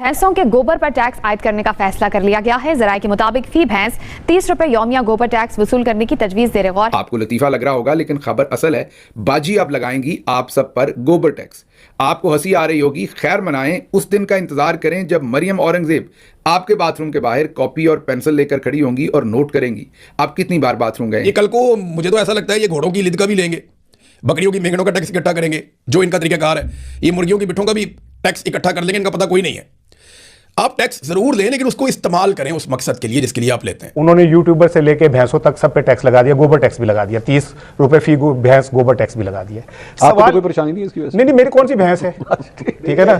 भैंसों के गोबर पर टैक्स आयद करने का फैसला कर लिया गया है। जराये के मुताबिक फी भैंस 30 रुपए यौमिया गोबर टैक्स वसूल करने की तजवीज दे गौर। आपको लतीफा लग रहा होगा, लेकिन खबर असल है। बाजी आप लगाएंगी आप सब पर गोबर टैक्स। आपको हंसी आ रही होगी, खैर मनाएं, उस दिन का इंतजार करें जब मरियम औरंगजेब आपके बाथरूम के बाहर कॉपी और पेंसिल लेकर खड़ी होंगी और नोट करेंगी आप कितनी बार बाथरूम गए। ये कल को मुझे तो ऐसा लगता है ये घोड़ों की ईद का भी लेंगे, बकरियों की मेंगनों का टैक्स इकट्ठा करेंगे, जो इनका तरीकाकार है। ये मुर्गियों की बिठों का भी टैक्स इकट्ठा कर लेंगे, इनका पता कोई नहीं है। आप टैक्स जरूर लें, लेकिन उसको इस्तेमाल करें उस मकसद के लिए जिसके लिए आप लेते हैं। उन्होंने यूट्यूबर से लेके भैंसों तक सब पे टैक्स लगा दिया, गोबर टैक्स भी लगा दिया, 30 रुपए फी भैंस गोबर टैक्स भी लगा दिया। आपको तो कोई परेशानी नहीं है इसकी वजह से? नहीं, मेरी कौन सी भैंस है? ठीक है ना,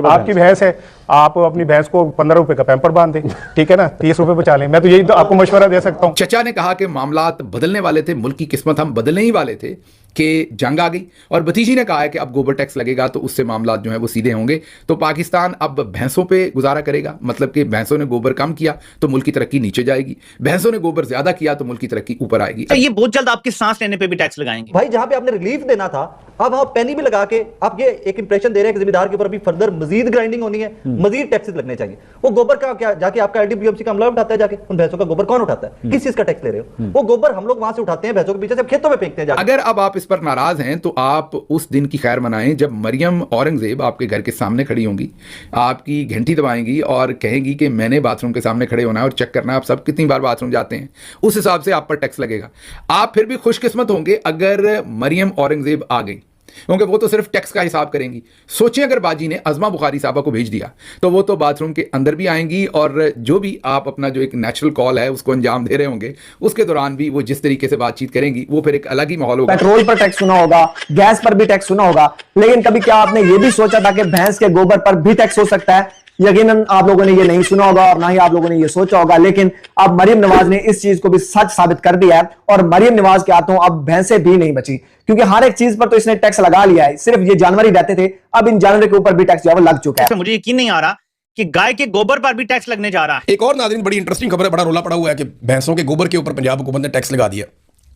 आपकी भैंस है, आप अपनी भैंस को 15 रुपए का पैम्पर बांध दें, ठीक है ना, 30 रुपए बचा लें। मैं तो यही तो आपको मशवरा दे सकता हूँ। चचा ने कहा कि मामलात बदलने वाले थे, मुल्क की किस्मत हम बदलने ही वाले थे कि जंग आ गई। और भतीजी ने कहा है कि अब गोबर टैक्स लगेगा तो उससे मामलात जो है वो सीधे होंगे। तो पाकिस्तान अब भैंसों पे गुजारा करेगा, मतलब कि भैंसों ने गोबर कम किया तो मुल्क की तरक्की नीचे जाएगी, भैंसों ने गोबर ज्यादा किया तो मुल्क की तरक्की ऊपर आएगी। ये बहुत जल्द आपके सांस लेने पे भी टैक्स लगाएंगे भाई। जहां पे आपने रिलीफ देना था, अब आप पेनी भी लगा के आप ये एक इंप्रेशन दे रहे हैं कि जिम्मेदार के ऊपर अभी फर्दर मजीद ग्राइंडिंग होनी है, मजीद टैक्सेस लगने चाहिए। वो गोबर का क्या जाके आपका एलडीपीएमसी का अमला उठाता है, जाके उन भैंसों का गोबर कौन उठाता है? किस चीज का टैक्स ले रहे हो? वो गोबर हम लोग वहां से उठाते हैं, भैंसों के पीछे से खेतों में फेंकते हैं जाके। अगर अब आप इस पर नाराज हैं तो आप उस दिन की खैर मनाएं जब मरियम औरंगजेब आपके घर के सामने खड़ी होंगी, आपकी घंटी दबाएंगी और कहेंगी कि मैंने बाथरूम के सामने खड़े होना है और चेक करना है आप सब कितनी बार बाथरूम जाते हैं। उस हिसाब से आप पर टैक्स लगेगा। आप फिर भी खुशकिस्मत होंगे अगर मरियम औरंगजेब आ गई, क्योंकि वो तो सिर्फ टैक्स का हिसाब करेंगी। सोचिए अगर बाजी ने अज़मा बुखारी साहबा को भेज दिया तो वो तो बाथरूम के अंदर भी आएंगी और जो भी आप अपना जो एक नेचुरल कॉल है उसको अंजाम दे रहे होंगे, उसके दौरान भी वो जिस तरीके से बातचीत करेंगी वो फिर एक अलग ही माहौल होगा। पेट्रोल पर टैक्स सुना होगा, गैस पर भी टैक्स सुना होगा, लेकिन कभी क्या आपने ये भी सोचा था कि भैंस के गोबर पर भी टैक्स हो सकता है? यकीनन आप लोगों ने ये नहीं सुना होगा और ना ही आप लोगों ने ये सोचा होगा, लेकिन अब मरियम नवाज ने इस चीज को भी सच साबित कर दिया है। और मरियम नवाज के हाथों अब भैंसें भी नहीं बची, क्योंकि हर एक चीज पर तो इसने टैक्स लगा लिया है। सिर्फ ये जानवर ही रहते थे, अब इन जानवरों के ऊपर भी टैक्स जो है लग चुका है। मुझे यकीन नहीं आ रहा कि गाय के गोबर पर भी टैक्स लगने जा रहा है। एक और नाज़रीन बड़ी इंटरेस्टिंग खबर है, बड़ा रोला पड़ा हुआ है कि भैंसों के गोबर के ऊपर पंजाब हुकूमत ने टैक्स लगा दिया।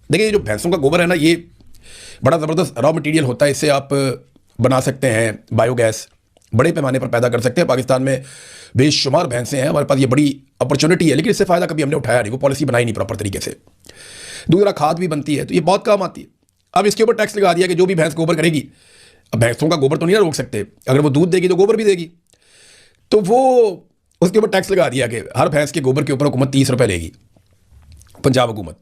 देखिए, जो भैंसों का गोबर है ना, ये बड़ा जबरदस्त रॉ मटेरियल होता है। इससे आप बना सकते हैं बायोगैस, बड़े पैमाने पर पैदा कर सकते हैं। पाकिस्तान में बेशुमार भैंसें हैं, हमारे पास ये बड़ी अपॉर्चुनिटी है, लेकिन इससे फ़ायदा कभी हमने उठाया नहीं, वो पॉलिसी बनाई नहीं प्रॉपर तरीके से। दूसरा, खाद भी बनती है तो ये बहुत काम आती है। अब इसके ऊपर टैक्स लगा दिया कि जो भी भैंस गोबर करेगी, अब भैंसों का गोबर तो नहीं रोक सकते, अगर वो दूध देगी तो गोबर भी देगी, तो वो उसके ऊपर टैक्स लगा दिया कि हर भैंस के गोबर के ऊपर हुकूमत 30 रुपये लेगी, पंजाब हुकूमत।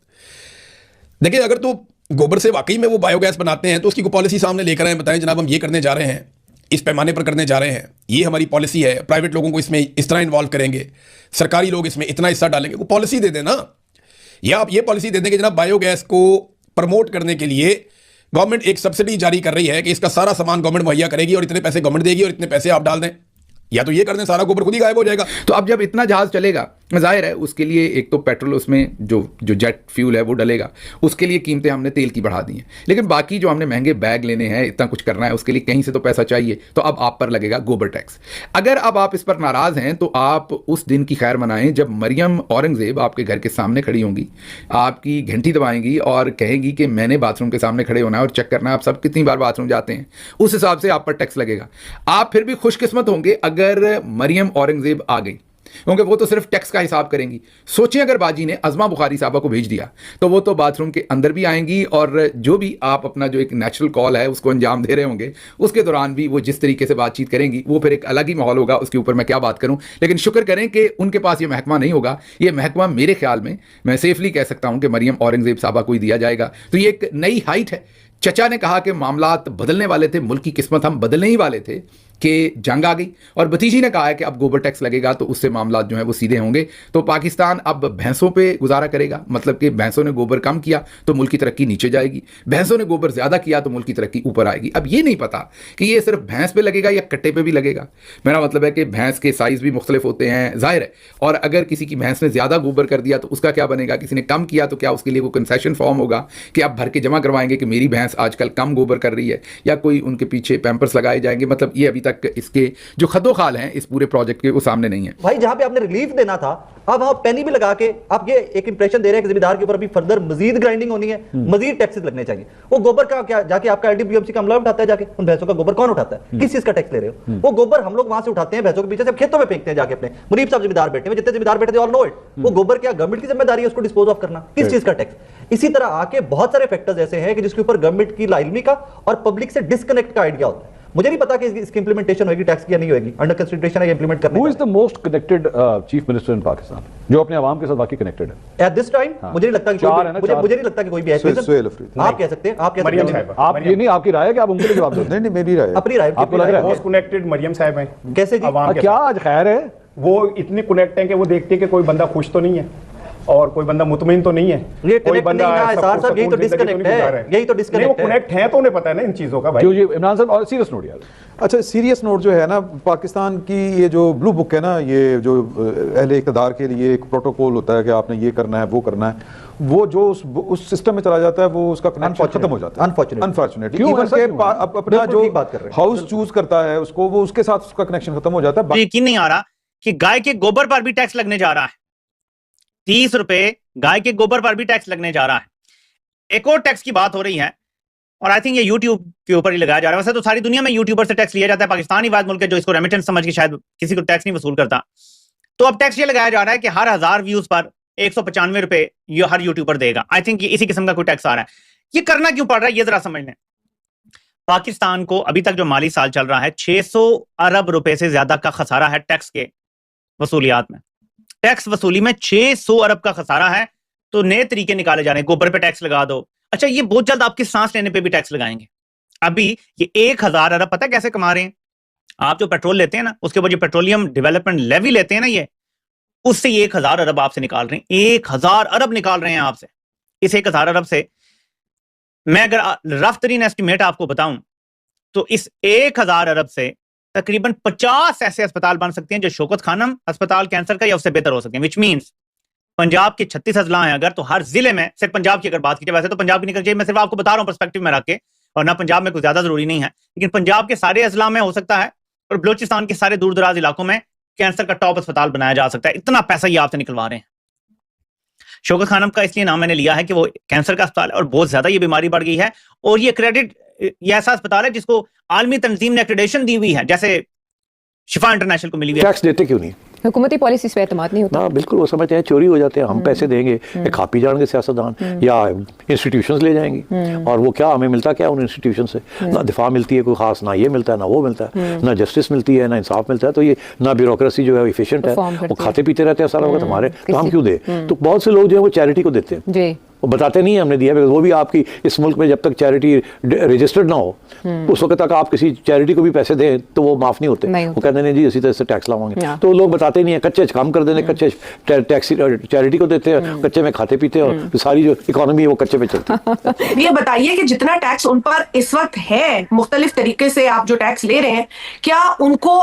देखिए, अगर तो गोबर से वाकई में वो बायोगैस बनाते हैं तो उसकी कोई पॉलिसी सामने लेकर आए, बताएं जनाब हम ये करने जा रहे हैं, इस पैमाने पर करने जा रहे हैं, ये हमारी पॉलिसी है, प्राइवेट लोगों को इसमें इस तरह इन्वॉल्व करेंगे, सरकारी लोग इसमें इतना हिस्सा डालेंगे। वो पॉलिसी दे देना, या आप ये पॉलिसी दे दें कि जनाब बायोगैस को प्रमोट करने के लिए गवर्नमेंट एक सब्सिडी जारी कर रही है कि इसका सारा सामान गवर्नमेंट मुहैया करेगी और इतने पैसे गवर्नमेंट देगी और इतने पैसे आप डाल दें, या तो ये कर दें, सारा गोबर खुद ही गायब हो जाएगा। तो अब जब इतना जहाज चलेगा, जाहिर है उसके लिए एक तो पेट्रोल, उसमें जो जेट फ्यूल है वो डलेगा, उसके लिए कीमतें हमने तेल की बढ़ा दी हैं, लेकिन बाकी जो हमने महंगे बैग लेने हैं, इतना कुछ करना है, उसके लिए कहीं से तो पैसा चाहिए। तो अब आप पर लगेगा गोबर टैक्स। अगर अब आप इस पर नाराज हैं तो आप उस दिन की खैर मनाएं जब मरियम औरंगजेब आपके घर के सामने खड़ी होंगी, आपकी घंटी दबाएंगी और कहेंगी कि मैंने बाथरूम के सामने खड़े होना है और चेक करना है आप सब कितनी बार बाथरूम जाते हैं। उस हिसाब से आप पर टैक्स लगेगा। आप फिर भी खुशकिस्मत होंगे अगर मरियम औरंगजेब आ गई, क्योंकि वो तो सिर्फ टैक्स का हिसाब करेंगी। सोचिए अगर बाजी ने अज़मा बुखारी साहबा को भेज दिया तो वो तो बाथरूम के अंदर भी आएंगी और जो भी आप अपना जो एक नेचुरल कॉल है उसको अंजाम दे रहे होंगे, उसके दौरान भी वो जिस तरीके से बातचीत करेंगी वो फिर एक अलग ही माहौल होगा। उसके ऊपर मैं क्या बात करूं, लेकिन शुक्र करें कि उनके पास ये महकमा नहीं होगा। ये महकमा मेरे ख्याल में, मैं सेफली कह सकता हूं कि मरियम औरंगजेब साहबा को ही दिया जाएगा। तो ये एक नई हाइट है। चचा ने कहा कि मामलात बदलने वाले थे, मुल्क की किस्मत हम बदलने ही वाले थे कि जंग आ गई। और भतीजी ने कहा है कि अब गोबर टैक्स लगेगा तो उससे मामलात जो है वो सीधे होंगे। तो पाकिस्तान अब भैंसों पे गुजारा करेगा, मतलब कि भैंसों ने गोबर कम किया तो मुल्क की तरक्की नीचे जाएगी, भैंसों ने गोबर ज़्यादा किया तो मुल्क की तरक्की ऊपर आएगी। अब ये नहीं पता कि ये सिर्फ भैंस पे लगेगा या कट्टे पे भी लगेगा। मेरा मतलब है कि भैंस के साइज़ भी मुख्तलिफ होते हैं, जाहिर है। और अगर किसी की भैंस ने ज़्यादा गोबर कर दिया तो उसका क्या बनेगा, किसी ने कम किया तो क्या उसके लिए कोई कंसेशन फॉर्म होगा कि आप भर के जमा करवाएंगे कि मेरी भैंस आजकल कम गोबर कर रही है, या कोई उनके पीछे पैम्पर्स लगाए जाएंगे। मतलब ये अभी तक तक इसके जो खदोखाल हैं इस पूरे प्रोजेक्ट के वो सामने नहीं है। भाई जहां पे आपने रिलीफ देना था, अब आप पेनी भी लगा के आप ये एक इंप्रेशन दे रहे हैं कि जिम्मेदार के ऊपर अभी फर्दर मजीद ग्राइंडिंग होनी है, मजीद टैक्सेस लगने चाहिए। वो गोबर का क्या जाके आपका एलडीबीएमसी का अमला उठाता है, जाके उन भैंसों का गोबर कौन उठाता है? किस चीज का टैक्स ले रहे हो? वो गोबर हम लोग वहां से उठाते हैं, भैंसों के पीछे से खेतों में फेंकते हैं जाके अपने। मुनीब साहब जिम्मेदार बैठे हुए, जितने जिम्मेदार बैठे थे ऑल नो इट। वो गोबर क्या गवर्नमेंट की जिम्मेदारी है उसको डिस्पोज ऑफ करना? किस चीज का टैक्स? इसी तरह आके बहुत सारे फैक्टर्स ऐसे हैं कि जिसके ऊपर गवर्नमेंट की लाइलमी का और पब्लिक से डिस्कनेक्ट का आइडिया होता है। मुझे नहीं पता कि इसकी इंप्लीमेंटेशन होगी टैक्स की या नहीं होगी, अंडर कंसिडरेशन है इंप्लीमेंट करने। Who is the most connected chief minister in Pakistan, जो अपने आवाम के साथ वाकई कनेक्टेड है एट दिस टाइम? मुझे नहीं लगता कि मुझे नहीं लगता कि कोई भी ऐसे आप कह सकते हैं, आप कह सकते हैं। आप ये नहीं, आपकी राय है कि आप उनके लिए जवाब दो। नहीं, मेरी राय, अपनी राय आपको लग रहा है मोस्ट कनेक्टेड मरियम साहब हैं कैसे जी? क्या आज खैर है? वो इतने कनेक्ट हैं कि वो देखते हैं कि कोई बंदा खुश तो नहीं है और कोई बंदा मुतमईन तो नहीं है। ये कोई बंदा यही तो डिस्कनेक्ट है, यही तो डिस्कनेक्ट है। कनेक्ट है तो उन्हें पता है ना इन चीजों का भाई। क्यों जी इमरान साहब? और सीरियस नोट यार, अच्छा सीरियस नोट जो है ना, पाकिस्तान की ये जो ब्लू बुक है ना, ये जो अहले इक़्तिदार के लिए एक प्रोटोकॉल होता है कि आपने ये करना है वो करना है, वो जो उस सिस्टम में चला जाता है वो उसका कनेक्शन खत्म हो जाता है अनफॉर्चुनेटली। इवन के अपना जो हाउस चूज करता है उसको, वो उसके साथ उसका कनेक्शन खत्म हो जाता है। यकीन नहीं आ रहा कि गाय के गोबर पर भी टैक्स लगने जा रहा है। 30 रुपए गाय के गोबर पर भी टैक्स लगने जा रहा है। एक और टैक्स की बात हो रही है और आई थिंक ये यूट्यूब के ऊपर ही लगाया जा रहा है। वैसे तो सारी दुनिया में यूट्यूबर से टैक्स लिया जाता है, पाकिस्तान ही वाद मुल्क है जो इसको रेमिटेंस समझ के शायद किसी को टैक्स नहीं वसूल करता। तो अब टैक्स ये लगाया जा रहा है कि हर 1000 व्यूज पर 195 रुपए ये हर यूट्यूबर देगा। आई थिंक इसी किस्म का कोई टैक्स आ रहा है। ये करना क्यों पड़ रहा है ये जरा समझ लें। पाकिस्तान को अभी तक जो माली साल चल रहा है 600 अरब रुपए से ज्यादा का खसारा है टैक्स के वसूलियात में। टैक्स वसूली में 600 अरब का खसारा है। तो नए तरीके निकाले जा रहे हैं, गोबर पे टैक्स लगा दो। अच्छा, ये बहुत जल्द आपकी सांस लेने पे भी टैक्स लगाएंगे। अभी ये 1000 अरब पता है कैसे कमा रहे हैं? आप जो पेट्रोल लेते हैं ना, उसके ऊपर जो पेट्रोलियम डेवलपमेंट लेवी लेते हैं ना, ये उससे 1000 अरब आपसे निकाल रहे हैं। 1000 अरब निकाल रहे हैं आपसे। इस 1000 अरब से मैं अगर रफ तरीन एस्टिमेट आपको बताऊं तो इस 1000 अरब से तकरीबन 50 ऐसे अस्पताल बन सकते हैं जो शौकत खानम अस्पताल कैंसर का या उससे बेहतर हो सकते हैं। विच मीन्स पंजाब के 36 अजला हैं अगर, तो हर जिले में, सिर्फ पंजाब की अगर बात की जाए, वैसे तो पंजाब की निकल जाए, मैं सिर्फ आपको बता रहा हूं पर्सपेक्टिव में रख के, और ना पंजाब में कुछ ज्यादा जरूरी नहीं है, लेकिन पंजाब के सारे अजला में हो सकता है और बलूचिस्तान के सारे दूर दराज इलाकों में कैंसर का टॉप अस्पताल बनाया जा सकता है। इतना पैसा ये आपसे निकलवा रहे हैं। शौकत खानम का इसलिए नाम मैंने लिया है कि वो कैंसर का अस्पताल है और बहुत ज्यादा ये बीमारी बढ़ गई है, और ये क्रेडिट, ये ऐसा अस्पताल है जिसको आलमी तंजीम ने एक्रेडिटेशन दी हुई है, जैसे शिफा इंटरनेशनल को मिली हुई है। टैक्स देते क्यों नहीं? हुकूमती पॉलिसी पे एतमाद नहीं होता। हाँ बिल्कुल, वो समझते हैं चोरी हो जाते हैं, हम पैसे देंगे, खा पी जाएंगे सियासतदान या इंस्टीट्यूशंस ले जाएंगे, और वो क्या हमें मिलता क्या उन इंस्टीट्यूशन से? ना दिफा मिलती है कोई खास, ना ये मिलता है ना वो मिलता है, ना जस्टिस मिलती है ना इंसाफ मिलता है। तो ये ना ब्यूरोक्रेसी जो है एफिशिएंट है, वो खाते पीते रहते हैं सारा वक्त हमारे, तो हम क्यों दे? तो बहुत से लोग जो है वो चैरिटी को देते हैं जी, वो बताते नहीं है हमने दिया, वो भी आपकी इस मुल्क में जब तक चैरिटी रजिस्टर्ड ना हो उस वक्त तक आप किसी चैरिटी को भी पैसे दें तो वो माफ नहीं होते। वो कहते हैं जी इसी तरह से टैक्स लावांगे, तो लोग बताते नहीं है, कच्चे काम कर देते, कच्चे टैक्स चैरिटी को देते हैं, कच्चे में खाते पीते हैं, और सारी जो इकोनॉमी है वो कच्चे में चलती है। ये बताइए कि जितना टैक्स उन पर इस वक्त है, मुख्तलिफ तरीके से आप जो टैक्स ले रहे हैं, क्या उनको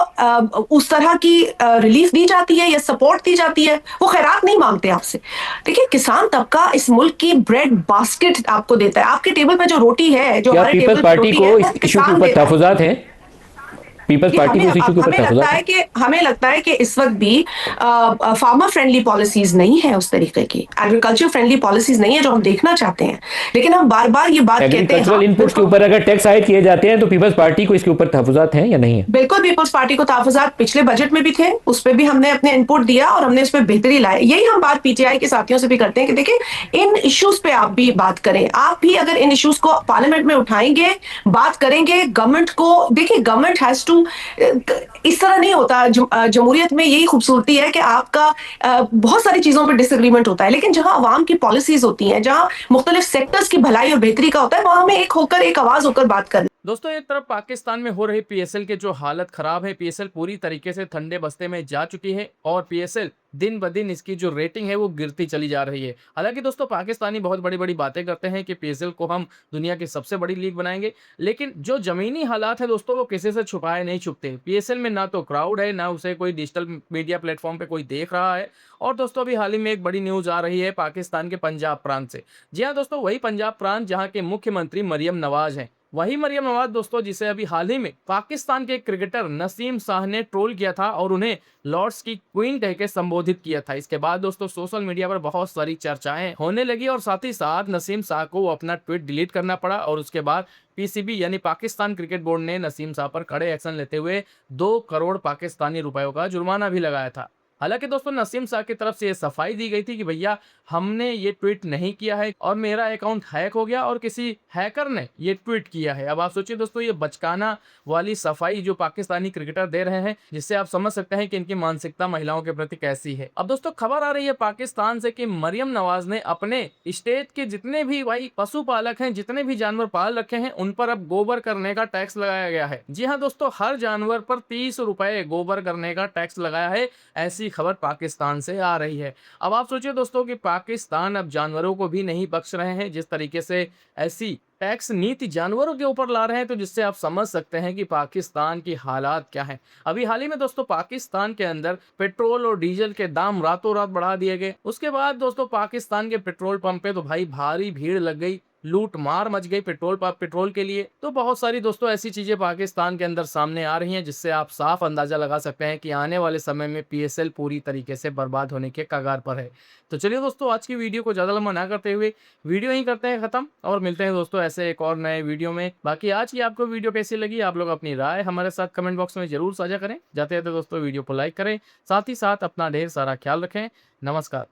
उस तरह की रिलीफ दी जाती है या सपोर्ट दी जाती है? वो खैरात नहीं मांगते आपसे। देखिए, किसान तबका इस मुल्क की ब्रेड बास्केट आपको देता है। आपके टेबल पे जो रोटी है, जो हमारे टेबल पे रोटी है, वो किसान देता है। पीपल्स पार्टी को इस इशू के ऊपर हमें लगता है कि इस वक्त भी फार्मर फ्रेंडली पॉलिसीज नहीं है, उस तरीके की एग्रीकल्चर फ्रेंडली पॉलिसीज नहीं है जो हम देखना चाहते हैं। लेकिन हम बार बार ये बात कहते हैं, एग्रीकल्चरल इनपुट्स के ऊपर अगर टैक्स आयद किए जाते हैं तो पीपल्स पार्टी को इसके ऊपर तहफुजात हैं या नहीं है? बिल्कुल, पीपल्स पार्टी को तहफुजात पिछले बजट में भी थे, उस पर भी हमने अपने इनपुट दिया और हमने उस पर बेहतरी लाई। यही हम बात पीटीआई के साथियों से भी करते हैं कि देखिए, इन इश्यूज पे आप भी बात करें, आप भी अगर इन इश्यूज को पार्लियामेंट में उठाएंगे, बात करेंगे, गवर्नमेंट को देखिए, गवर्नमेंट हैज टू, इस तरह नहीं होता। जमहूरियत में यही खूबसूरती है कि आपका बहुत सारी चीजों पर डिसएग्रीमेंट होता है, लेकिन जहां अवाम की पॉलिसीज होती हैं, जहां मुख्तलिफ सेक्टर्स की भलाई और बेहतरी का होता है, वहां हमें एक होकर, एक आवाज होकर बात करनी। दोस्तों, एक तरफ पाकिस्तान में हो रही पीएसएल के जो हालत खराब है, पीएसएल पूरी तरीके से ठंडे बस्ते में जा चुकी है और पीएसएल दिन ब दिन इसकी जो रेटिंग है वो गिरती चली जा रही है। हालांकि दोस्तों, पाकिस्तानी बहुत बड़ी बड़ी बातें करते हैं कि पीएसएल को हम दुनिया की सबसे बड़ी लीग बनाएंगे, लेकिन जो जमीनी हालात है दोस्तों, वो किसी से छुपाए नहीं छुपते। पीएसएल में ना तो क्राउड है, ना उसे कोई डिजिटल मीडिया प्लेटफॉर्म पे कोई देख रहा है। और दोस्तों, अभी हाल ही में एक बड़ी न्यूज आ रही है पाकिस्तान के पंजाब प्रांत से। जी हाँ दोस्तों, वही पंजाब प्रांत जहाँ के मुख्यमंत्री मरियम नवाज हैं। वही मरियम नवाज दोस्तों, जिसे अभी हाल ही में पाकिस्तान के क्रिकेटर नसीम शाह ने ट्रोल किया था और उन्हें लॉर्ड्स की क्वीन कह के संबोधित किया था। इसके बाद दोस्तों सोशल मीडिया पर बहुत सारी चर्चाएं होने लगी और साथ ही साथ नसीम शाह को अपना ट्वीट डिलीट करना पड़ा और उसके बाद पीसीबी यानी पाकिस्तान क्रिकेट बोर्ड ने नसीम शाह पर कड़े एक्शन लेते हुए 2 करोड़ पाकिस्तानी रुपयों का जुर्माना भी लगाया था। हालांकि दोस्तों नसीम शाह की तरफ से ये सफाई दी गई थी कि भैया हमने ये ट्वीट नहीं किया है और मेरा अकाउंट हैक हो गया और किसी हैकर ने ये ट्वीट किया है। अब आप सोचिए दोस्तों, ये बचकाना वाली सफाई जो पाकिस्तानी क्रिकेटर दे रहे हैं, जिससे आप समझ सकते हैं कि इनकी मानसिकता महिलाओं के प्रति कैसी है। अब दोस्तों खबर आ रही है पाकिस्तान से कि मरियम नवाज ने अपने स्टेट के जितने भी भाई पशुपालक हैं, जितने भी जानवर पाल रखे हैं, उन पर अब गोबर करने का टैक्स लगाया गया है। जी हाँ दोस्तों, हर जानवर पर 30 रुपए गोबर करने का टैक्स लगाया है। ऐसी खबर पाकिस्तान से आ रही है। अब आप सोचिए दोस्तों कि पाकिस्तान अब जानवरों को भी नहीं बख्श रहे हैं, जिस तरीके से ऐसी टैक्स नीति जानवरों के ऊपर ला रहे हैं, तो जिससे आप समझ सकते हैं कि पाकिस्तान की हालात क्या है। अभी हाल ही में दोस्तों पाकिस्तान के अंदर पेट्रोल और डीजल के दाम रातों रात बढ़ा दिए गए। उसके बाद दोस्तों पाकिस्तान के पेट्रोल पंप पे तो भाई भारी भीड़ लग गई, लूट मार मच गई पेट्रोल के लिए। तो बहुत सारी दोस्तों ऐसी चीजें पाकिस्तान के अंदर सामने आ रही हैं, जिससे आप साफ अंदाजा लगा सकते हैं कि आने वाले समय में पीएसएल पूरी तरीके से बर्बाद होने के कगार पर है। तो चलिए दोस्तों, आज की वीडियो को ज्यादा लंबा ना करते हुए वीडियो ही करते हैं खत्म और मिलते हैं दोस्तों ऐसे एक और नए वीडियो में। बाकी आज की आपको वीडियो कैसी लगी, आप लोग अपनी राय हमारे साथ कमेंट बॉक्स में जरूर साझा करें। जाते जाते दोस्तों वीडियो को लाइक करें, साथ ही साथ अपना ढेर सारा ख्याल रखें। नमस्कार।